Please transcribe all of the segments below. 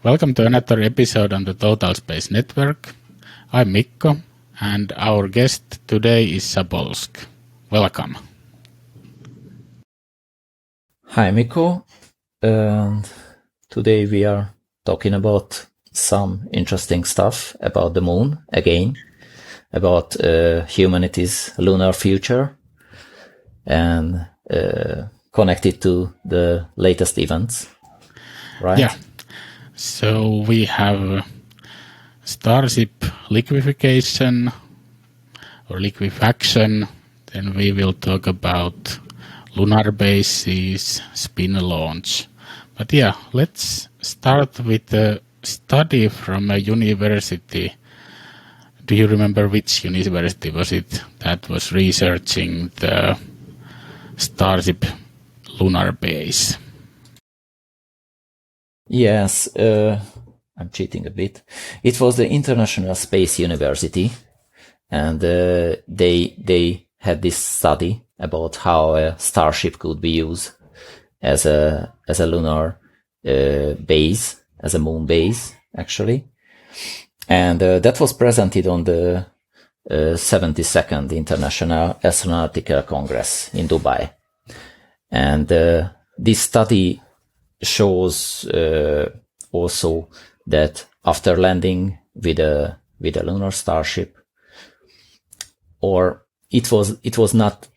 Welcome to another episode on the Total Space Network. I'm Mikko, and our guest today is Sapolsk. Welcome. Hi, Mikko. And today we are talking about some interesting stuff about the moon again, about humanity's lunar future, and connected to the latest events, right? Yeah. So we have Starship liquefaction or liquefaction. Then we will talk about lunar bases, spin launch. But yeah, let's start with a study from a university. Do you remember which university was it that was researching the Starship lunar base? Yes, I'm cheating a bit. It was the International Space University, and they had this study about how a Starship could be used as a lunar base, as a moon base, actually. And that was presented on the 72nd International Astronautical Congress in Dubai. And this study shows also that after landing with a lunar starship, or it was not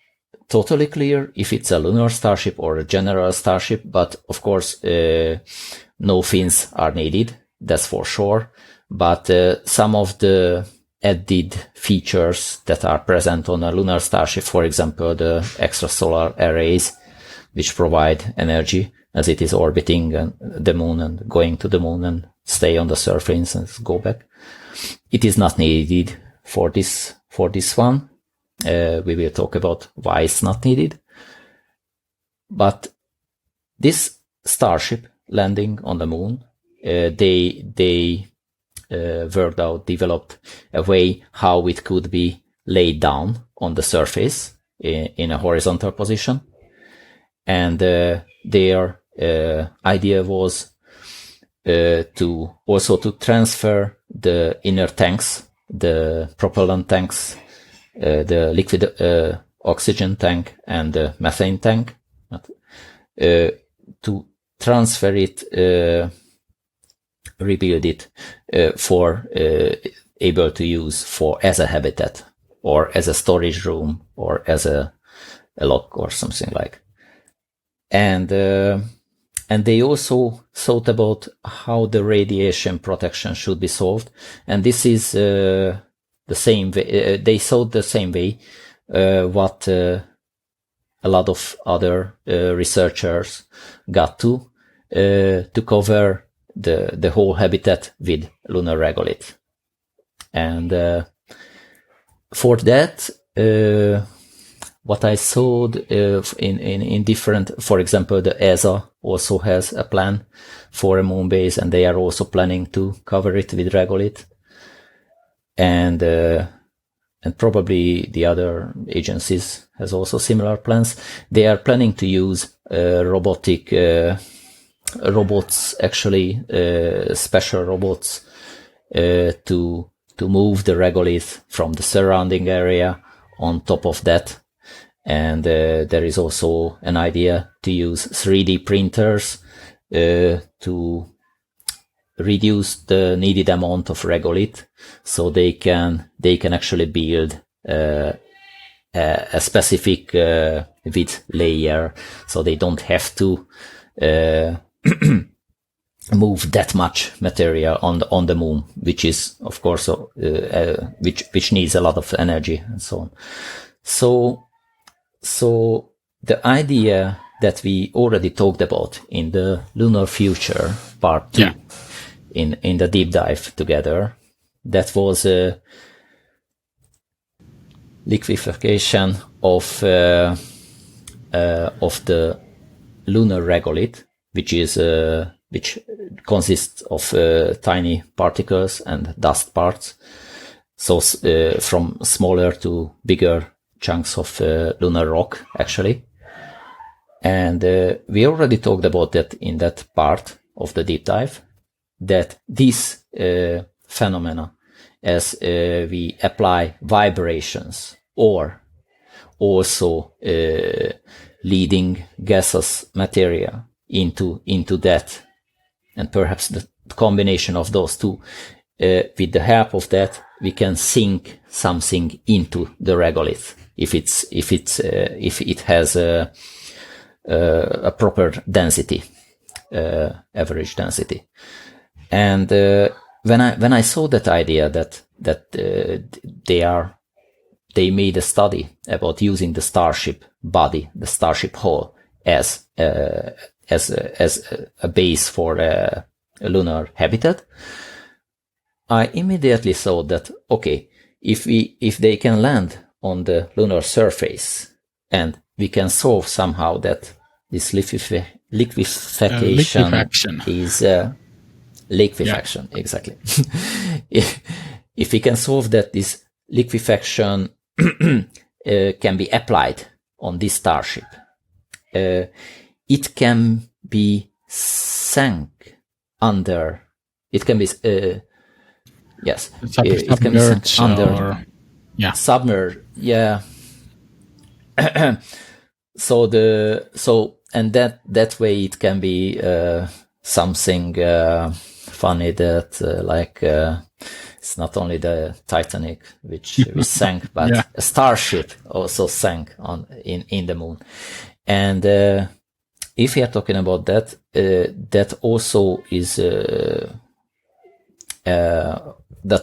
totally clear if it's a lunar starship or a general starship, but of course no fins are needed, that's for sure. But some of the added features that are present on a lunar starship, for example, the extrasolar arrays, which provide energy as it is orbiting the moon and going to the moon and stay on the surface and go back. It is not needed for this one. We will talk about why it's not needed. But this starship landing on the moon, they developed a way how it could be laid down on the surface in a horizontal position. And their idea was to transfer the inner tanks, the propellant tanks, the liquid oxygen tank and the methane tank, to transfer it, rebuild it for able to use for as a habitat or as a storage room or as a lock or something like. And they also thought about how the radiation protection should be solved. And this is the same way, they thought the same way what a lot of other researchers got to cover the whole habitat with lunar regolith. And for that, what I saw in different, for example, the ESA also has a plan for a moon base, and they are also planning to cover it with regolith. And probably the other agencies has also similar plans. They are planning to use robotic robots, actually special robots, to move the regolith from the surrounding area on top of that. And there is also an idea to use 3D printers to reduce the needed amount of regolith, so they can actually build a specific width layer, so they don't have to move that much material on the moon, which is of course which needs a lot of energy and so on. So the idea that we already talked about in the lunar future part 2, in the deep dive together, that was liquefaction of the lunar regolith, which consists of tiny particles and dust parts, so from smaller to bigger chunks of lunar rock, actually. And we already talked about that in that part of the deep dive. that this phenomena, as we apply vibrations or also leading gaseous materia into that, and perhaps the combination of those two, with the help of that, we can sink something into the regolith if it has a proper density, average density. And when I saw that idea that they made a study about using the Starship body, the Starship hull, as a base for a lunar habitat, I immediately thought that, okay, if they can land on the lunar surface and we can solve somehow that this liquefaction is liquefaction, yeah. Exactly. If we can solve that, this liquefaction can be applied on this starship, it can be sunk under. It can be yes. It can be sunk under. Yeah. Submerged. Yeah. And that way it can be something funny that it's not only the Titanic which sank, but yeah. A starship also sank in the moon. And if we are talking about that, that also is the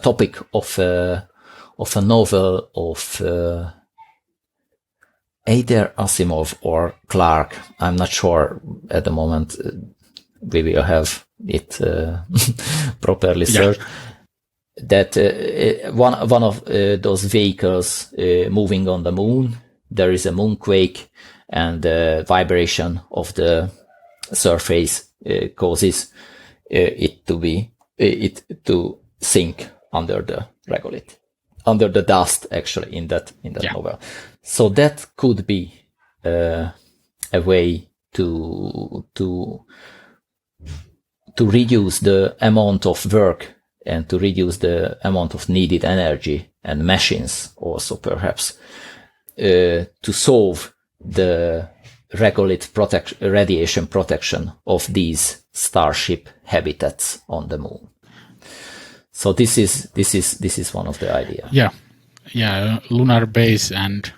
topic of a novel of either Asimov or Clarke. I'm not sure at the moment. We will have it properly searched. Yeah. That one of those vehicles moving on the moon, there is a moonquake, and the vibration of the surface causes it to sink under the regolith, under the dust, actually, in that yeah. novel. So that could be a way to reduce the amount of work and to reduce the amount of needed energy and machines also, perhaps, to solve the regolith radiation protection of these starship habitats on the moon. So this is one of the ideas. Yeah, lunar base and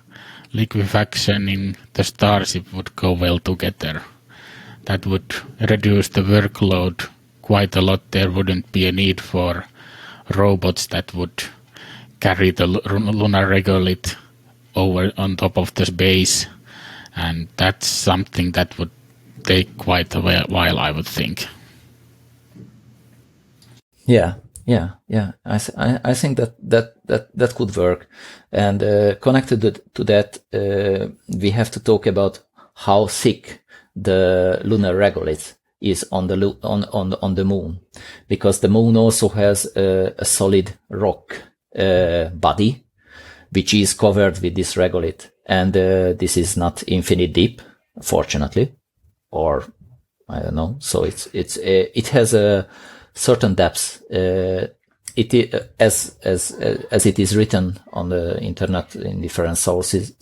liquefaction in the starship would go well together. That would reduce the workload quite a lot. There wouldn't be a need for robots that would carry the lunar regolith over on top of the base, and that's something that would take quite a while, I would think. Yeah. I think that could work, and connected to that, we have to talk about how thick the lunar regolith is on the moon, because the moon also has a solid rock body which is covered with this regolith, and this is not infinite deep, fortunately, or I don't know. So it has a certain depths. As it is written on the internet in different sources,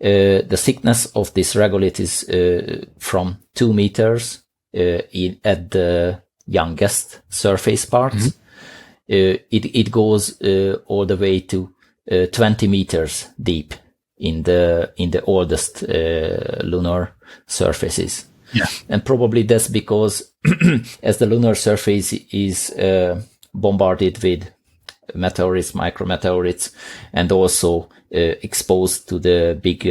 the thickness of this regolith is from 2 meters at the youngest surface parts. Mm-hmm. It goes all the way to 20 meters deep in the oldest lunar surfaces. Yeah. And probably that's because as the lunar surface is bombarded with meteorites, micrometeorites, and also exposed to the big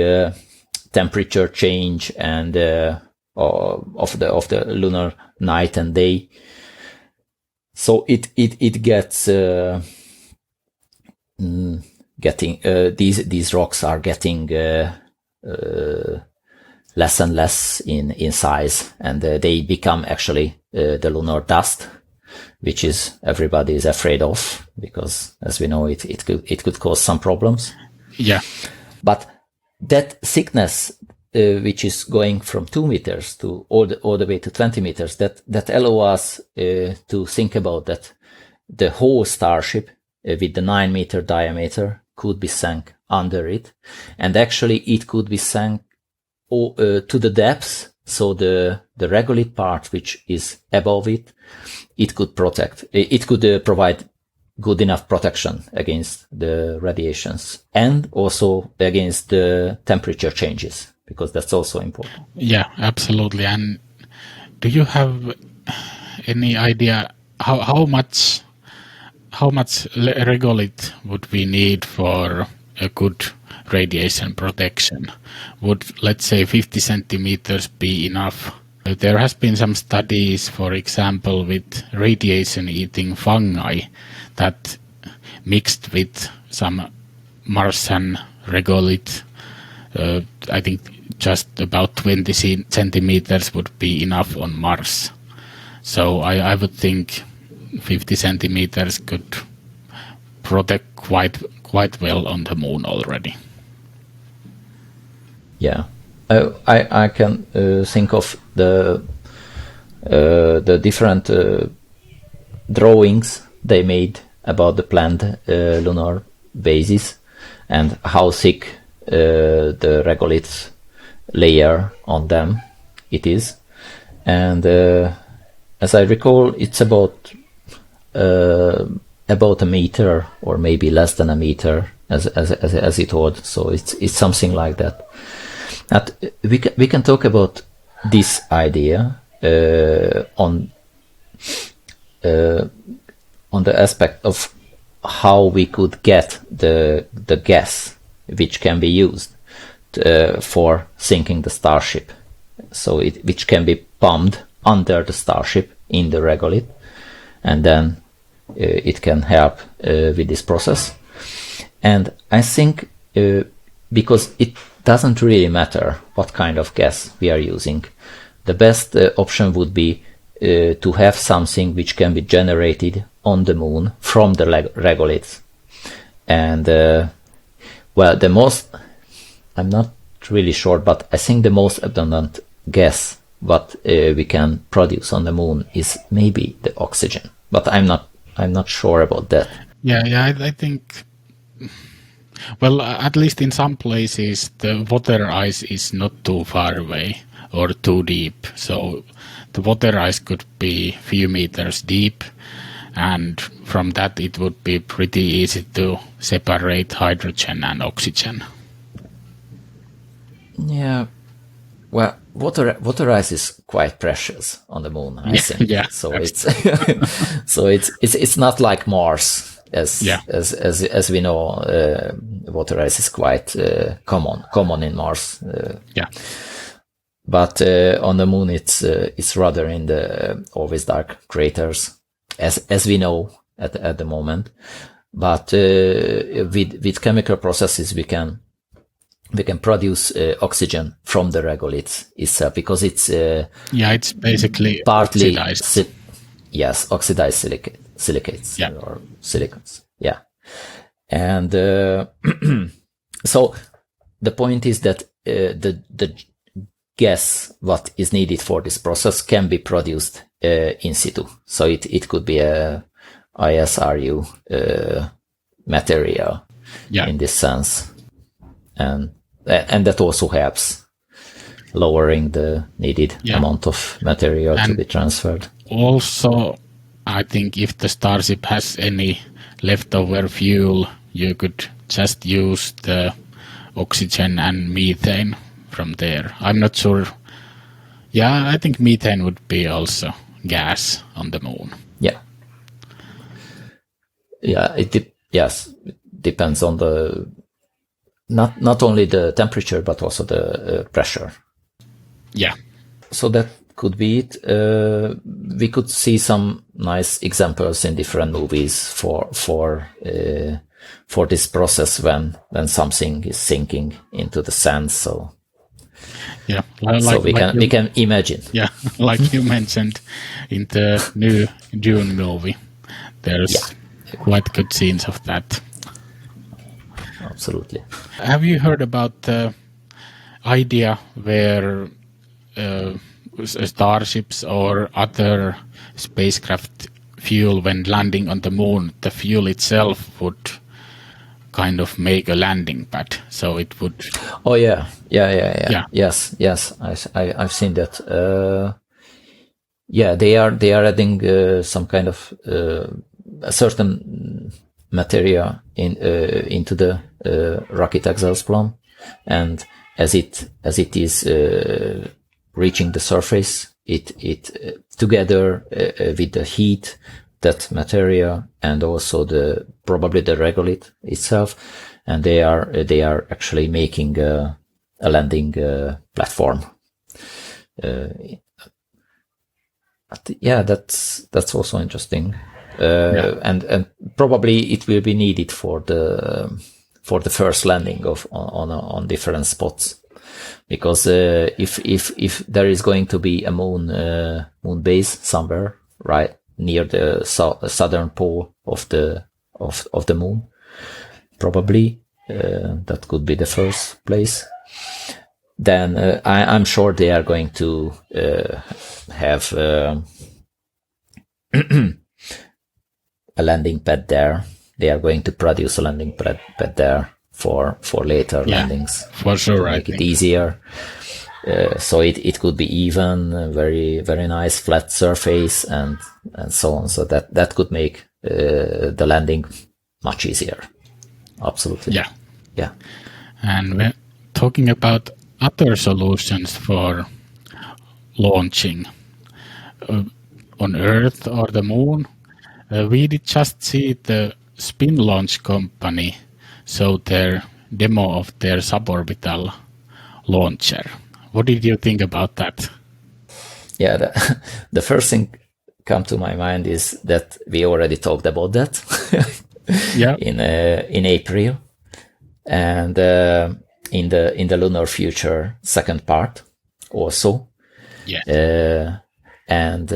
temperature change and of the lunar night and day, so it gets getting these rocks are getting less and less in size, and they become actually the lunar dust, which is everybody is afraid of, because as we know it could cause some problems. Yeah. But that thickness which is going from 2 meters to all the way to 20 meters, that allow us to think about that the whole Starship with the 9-meter diameter could be sunk under it, and actually it could be sunk to the depths. So the regolith part, which is above it, it could provide good enough protection against the radiations and also against the temperature changes, because that's also important. Yeah, absolutely. And do you have any idea how much regolith would we need for a good radiation protection? Would, let's say, 50 centimeters be enough? There has been some studies, for example, with radiation-eating fungi that mixed with some Martian regolith. I think just about 20 centimeters would be enough on Mars. So I would think 50 centimeters could protect quite well on the moon already. Yeah, I can think of the different drawings they made about the planned lunar bases and how thick the regolith layer on them it is, and as I recall, it's about a meter or maybe less than a meter as it was. So it's something like that. That we can talk about this idea on the aspect of how we could get the gas which can be used for sinking the Starship. So which can be pumped under the Starship in the regolith, and then it can help with this process. And I think because it doesn't really matter what kind of gas we are using, the best option would be to have something which can be generated on the moon from the regoliths. And well, the most, I'm not really sure, but I think the most abundant gas what we can produce on the moon is maybe the oxygen, but I'm not sure about that. Yeah, I think, well, at least in some places the water ice is not too far away or too deep, so the water ice could be few meters deep, and from that it would be pretty easy to separate hydrogen and oxygen. Yeah, well, water ice is quite precious on the moon, I think. Yeah, so it's not like Mars, as we know. Water ice is quite common in Mars. But on the moon, it's rather in the always dark craters, as we know at the moment. But with chemical processes, we can produce oxygen from the regoliths itself, because it's it's basically partly oxidized. Oxidized silicates or silicones. Yeah, and so the point is that the gas what is needed for this process can be produced in situ. So it could be a ISRU material in this sense. And that also helps lowering the needed amount of material to be transferred. Also, I think if the Starship has any leftover fuel, you could just use the oxygen and methane from there. I'm not sure. Yeah, I think methane would be also gas on the moon. Yeah. Yeah, it depends on the not only the temperature but also the pressure. Yeah. So that could be it. We could see some nice examples in different movies for this process when something is sinking into the sand. So yeah, so we can imagine. Yeah, like you mentioned in the new Dune movie, there's quite good scenes of that. Absolutely. Have you heard about idea where starships or other spacecraft fuel when landing on the moon, the fuel itself would kind of make a landing pad, so it would. Oh yeah. Yeah. Yes. I've seen that. Yeah, they are adding some kind of a certain material into the rocket exoskeleton, and as it is reaching the surface, it together with the heat, that material, and also probably the regolith itself, and they are actually making a landing platform. Yeah, that's also interesting, and probably it will be needed for the first landing on different spots, because if there is going to be a moon base somewhere right near the southern pole of the moon, probably that could be the first place. Then I'm sure they are going to have a landing pad there. They are going to produce a landing pad there for later landings. For sure, make it easier. So it could be even a very, very nice flat surface and so on. So that could make the landing much easier. Absolutely. Yeah. And we're talking about other solutions for launching on Earth or the moon. We did just see the Spin Launch company show their demo of their suborbital launcher. What did you think about that? Yeah, the first thing come to my mind is that we already talked about that in April, and in the Lunar Future second part also. Yeah. And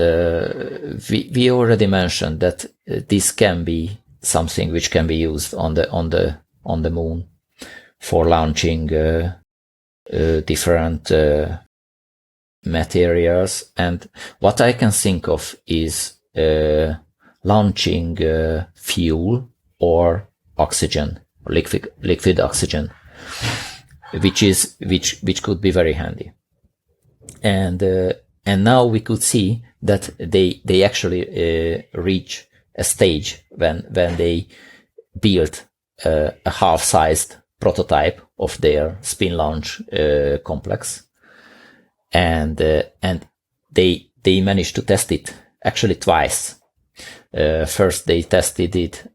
we already mentioned that this can be something which can be used on the moon for launching different materials. And what I can think of is launching fuel or oxygen, or liquid oxygen, which could be very handy. And now we could see that they actually reach a stage when they built a half-sized prototype of their spin launch complex, and they managed to test it actually twice. First, they tested it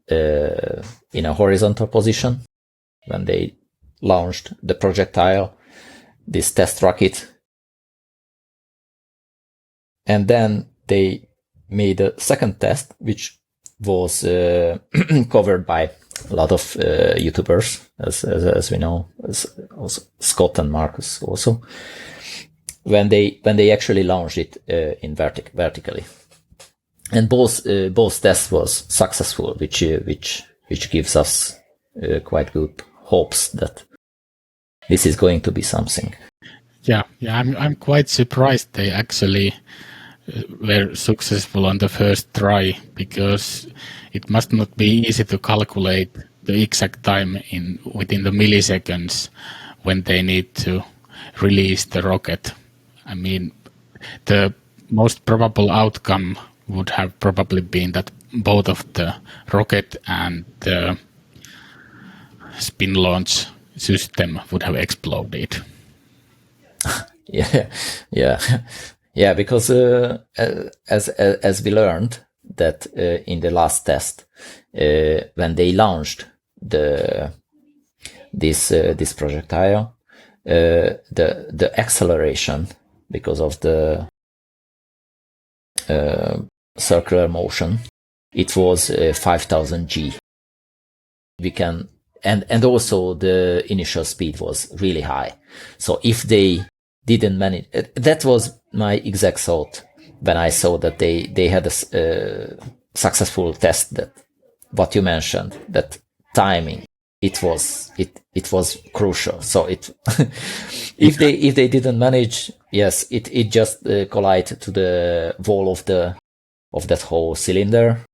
in a horizontal position when they launched the projectile, this test rocket. And then they made a second test, which was covered by a lot of YouTubers, as we know, as also Scott and Marcus also, when they actually launched it in vertically, and both tests was successful, which gives us quite good hopes that this is going to be something. Yeah. I'm quite surprised they actually were successful on the first try, because it must not be easy to calculate the exact time within the milliseconds when they need to release the rocket. I mean, the most probable outcome would have probably been that both of the rocket and the spin launch system would have exploded. Yeah, because as we learned that in the last test, when they launched this projectile, the acceleration, because of the circular motion, it was 5,000 G. We can and also the initial speed was really high. So if they didn't manage, that was my exact thought when I saw that they had a successful test, that what you mentioned, that timing it was crucial. So if they didn't manage, yes, it just collided to the wall of that whole cylinder,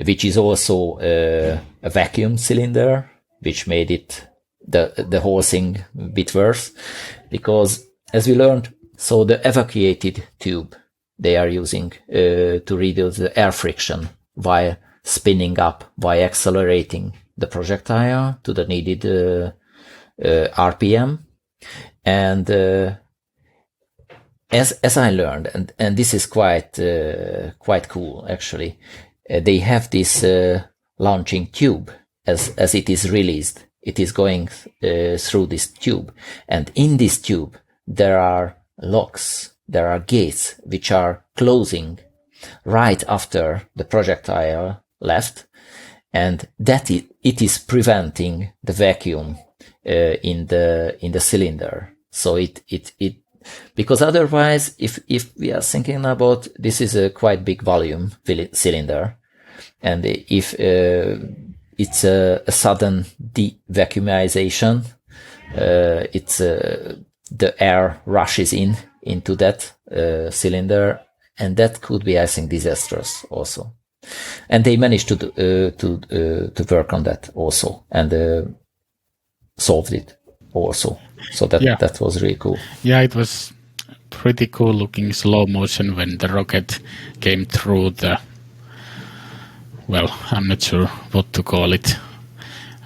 which is also a vacuum cylinder, which made it the whole thing a bit worse, because as we learned, so the evacuated tube they are using to reduce the air friction while spinning up, by accelerating the projectile to the needed RPM. And as I learned, and this is quite cool actually, they have this launching tube. As it is released, it is going through this tube, and in this tube there are locks, there are gates which are closing right after the projectile left, and that it is preventing the vacuum in the cylinder. So it because otherwise, if we are thinking about, this is a quite big volume cylinder, and if it's a sudden devacuumization, it's the air rushes into that cylinder, and that could be, I think, disastrous also. And they managed to work on that also, and solved it also. So that was really cool. Yeah, it was pretty cool looking slow motion when the rocket came through the, well, I'm not sure what to call it.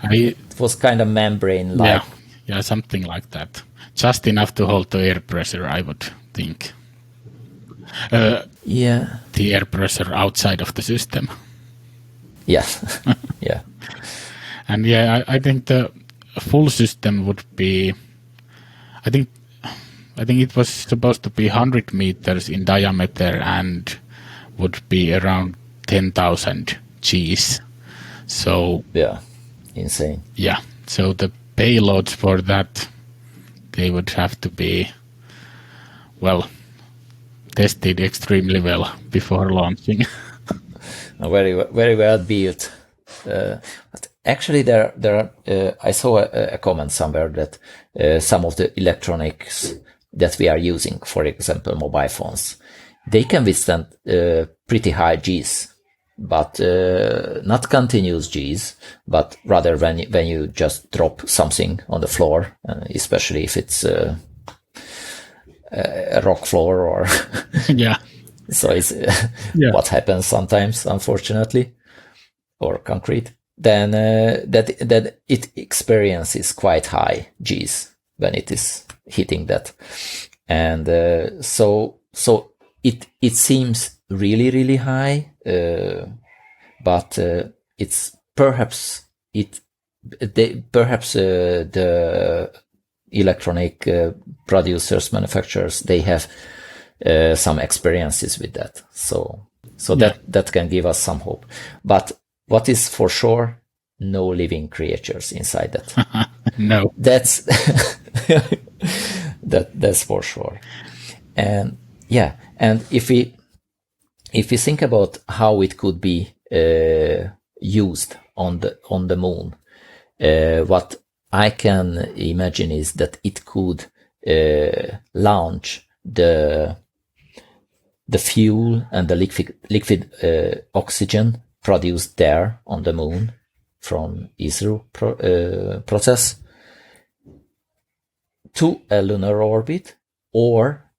It was kind of membrane-like. Yeah, something like that. Just enough to hold the air pressure, I would think. The air pressure outside of the system. Yeah, yeah. And I think the full system would be, I think it was supposed to be 100 meters in diameter and would be around 10,000 Gs. So yeah, insane. Yeah, so the payloads for that, they would have to be, well, tested extremely well before launching. Very well built. But actually, there are, I saw a comment somewhere that some of the electronics that we are using, for example, mobile phones, they can withstand pretty high Gs, but not continuous Gs, but rather when you just drop something on the floor, especially if it's a rock floor or yeah. So it's what happens sometimes, unfortunately, or concrete. Then that it experiences quite high Gs when it is hitting that, and so it seems really high, but it's perhaps the electronic producers, manufacturers, they have some experiences with that, so that can give us some hope. But what is for sure, no living creatures inside that. No, that's that's for sure. And and if we think about how it could be used on the moon, what I can imagine is that it could launch the fuel and the liquid oxygen produced there on the moon from ISRO process to a lunar orbit, or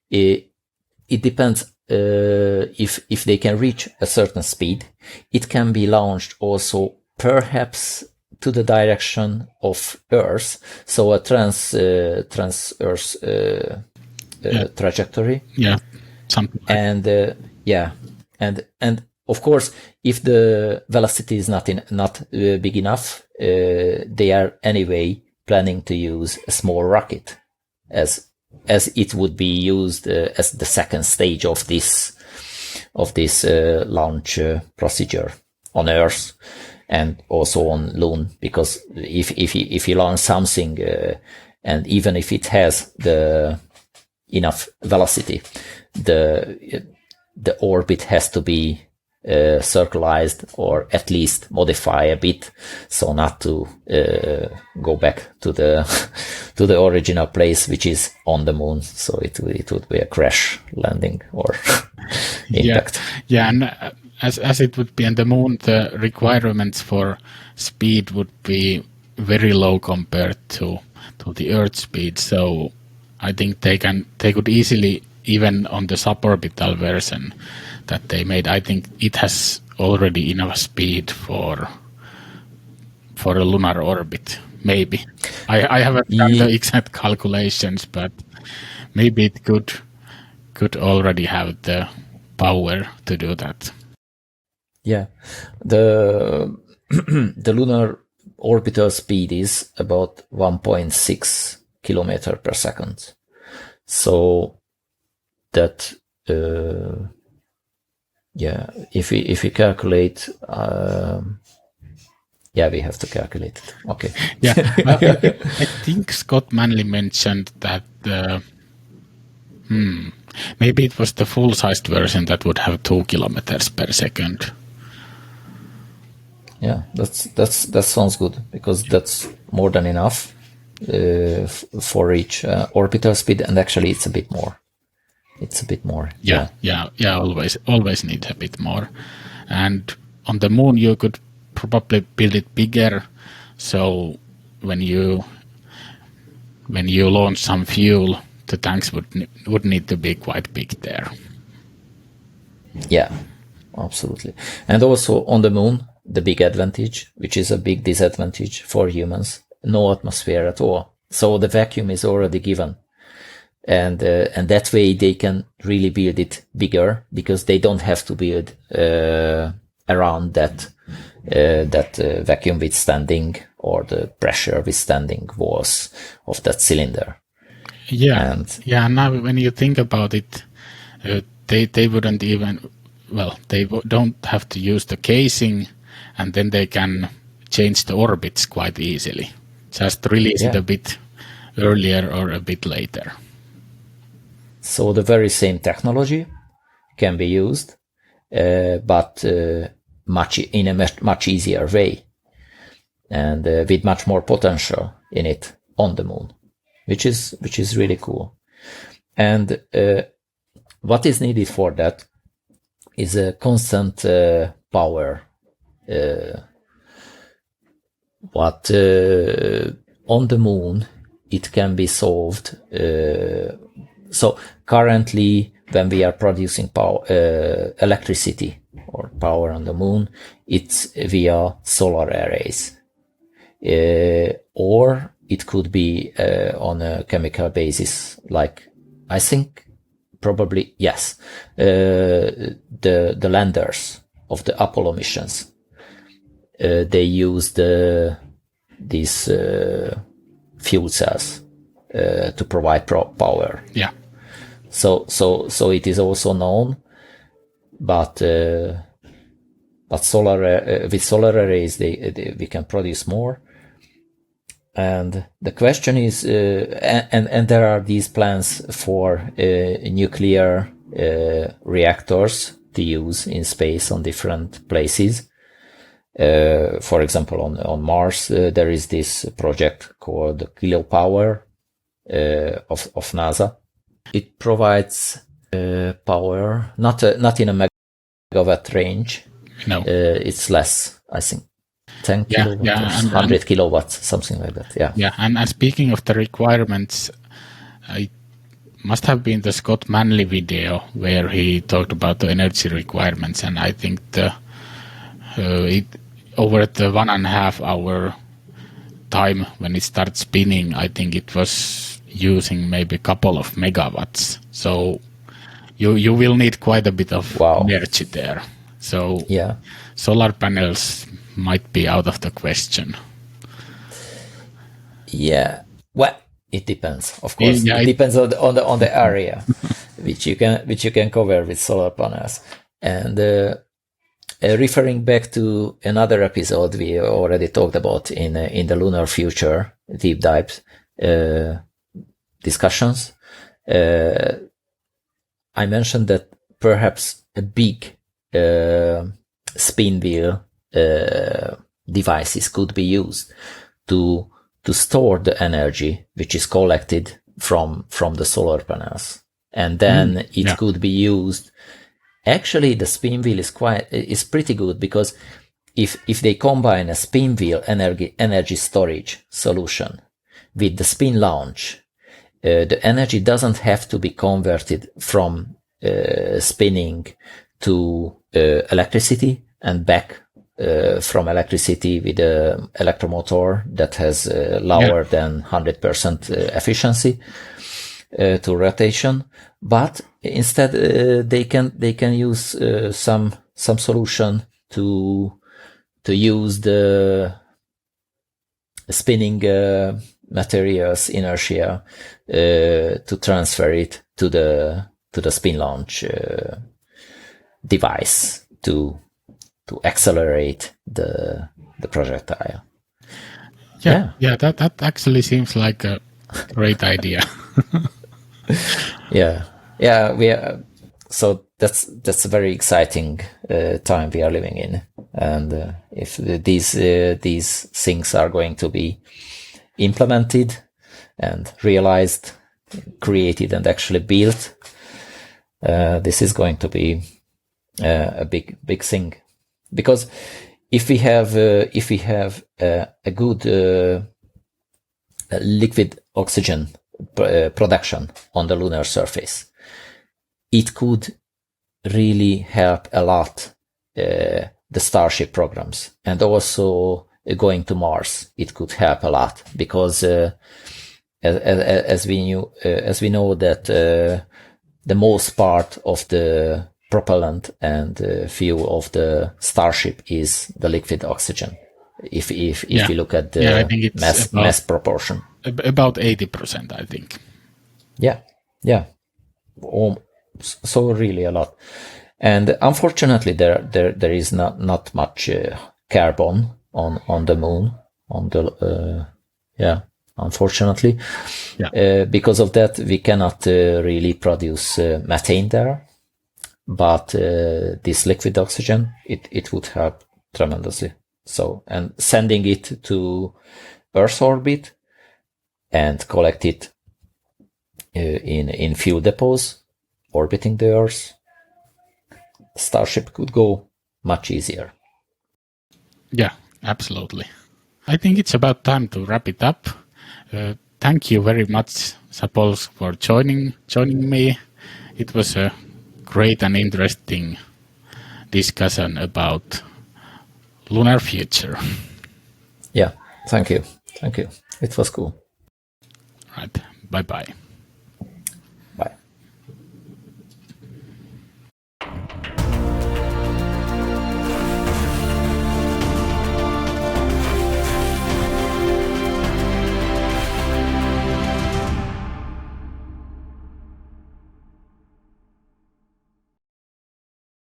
it depends if they can reach a certain speed. It can be launched also perhaps to the direction of Earth, so a trans-Earth trajectory. Yeah, something. And and of course, if the velocity is not big enough, they are anyway planning to use a small rocket as it would be used as the second stage of this launch procedure on Earth and also on Moon, because if you launch something and even if it has the enough velocity, the orbit has to be circularized, or at least modify a bit, so not to go back to the to the original place, which is on the moon. So it would be a crash landing or impact. Yeah, and as it would be on the moon, the requirements for speed would be very low compared to the Earth speed. So I think they could easily, even on the suborbital version that they made, I think it has already enough speed for a lunar orbit. Maybe I haven't done the exact calculations, but maybe it could already have the power to do that. Yeah, the the lunar orbital speed is about 1.6 kilometer per second. So that if we calculate, we have to calculate it. Okay. Yeah, I think Scott Manley mentioned that maybe it was the full-sized version that would have 2 kilometers per second. Yeah, that sounds good, because that's more than enough for each orbital speed, and actually it's a bit more. Yeah, always needs a bit more. And on the moon you could probably build it bigger, so when you launch some fuel, the tanks would need to be quite big there. Yeah, absolutely. And also on the moon, the big advantage, which is a big disadvantage for humans, no atmosphere at all. So the vacuum is already given. And that way they can really build it bigger, because they don't have to build around that vacuum withstanding or the pressure withstanding walls of that cylinder. Yeah, now when you think about it, they wouldn't even, they don't have to use the casing, and then they can change the orbits quite easily. Just release it a bit earlier or a bit later. So the very same technology can be used, but in a much easier way, and with much more potential in it on the moon, which is really cool. And what is needed for that is a constant power. But on the moon, it can be solved. So currently, when we are producing electricity or power on the moon, it's via solar arrays, or it could be on a chemical basis. Like, I think probably yes, the landers of the Apollo missions, they used these fuel cells to provide power. Yeah. So it is also known, but with solar arrays we can produce more. And the question is, and there are these plans for nuclear reactors to use in space on different places. For example, on Mars, there is this project called Kilopower of NASA. It provides power, not in a megawatt range. No, it's less, I think. 10 kilowatts, 100 kilowatts, something like that. Yeah, and speaking of the requirements, it must have been the Scott Manley video where he talked about the energy requirements, and I think over the 1.5 hour time when it starts spinning, I think it was using maybe a couple of megawatts. So you will need quite a bit of energy there. So solar panels might be out of the question. Yeah, well, it depends. Of course, it depends on the area which you can cover with solar panels. And referring back to another episode we already talked about in the lunar future deep dive discussions, I mentioned that perhaps a big spin wheel devices could be used to store the energy which is collected from the solar panels, and then it could be used. Actually, the spin wheel is pretty good, because if they combine a spin wheel energy storage solution with the spin launch, the energy doesn't have to be converted from spinning to electricity and back from electricity with an electromotor that has lower than 100% efficiency to rotation, but instead they can use some solution to use the spinning materials inertia to transfer it to the spin launch device to accelerate the projectile. Yeah, that actually seems like a great idea. So that's a very exciting time we are living in, and if these things are going to be implemented and realized, created, and actually built, this is going to be a big thing. Because if we have a good liquid oxygen production on the lunar surface, it could really help a lot the Starship programs, and also going to Mars. It could help a lot, because as we know that the most part of the propellant and fuel of the Starship is the liquid oxygen. If you look at the I think it's mass proportion, about 80%, I think. Yeah. So really a lot. And unfortunately, there is not much carbon on the moon. Unfortunately, because of that, we cannot really produce methane there. But this liquid oxygen, it would help tremendously. So, and sending it to Earth orbit and collect it in fuel depots orbiting the Earth, Starship could go much easier. Yeah, absolutely. I think it's about time to wrap it up. Thank you very much, Sapols, for joining me. It was a great and interesting discussion about lunar future. Yeah, thank you. It was cool. Right. Bye-bye.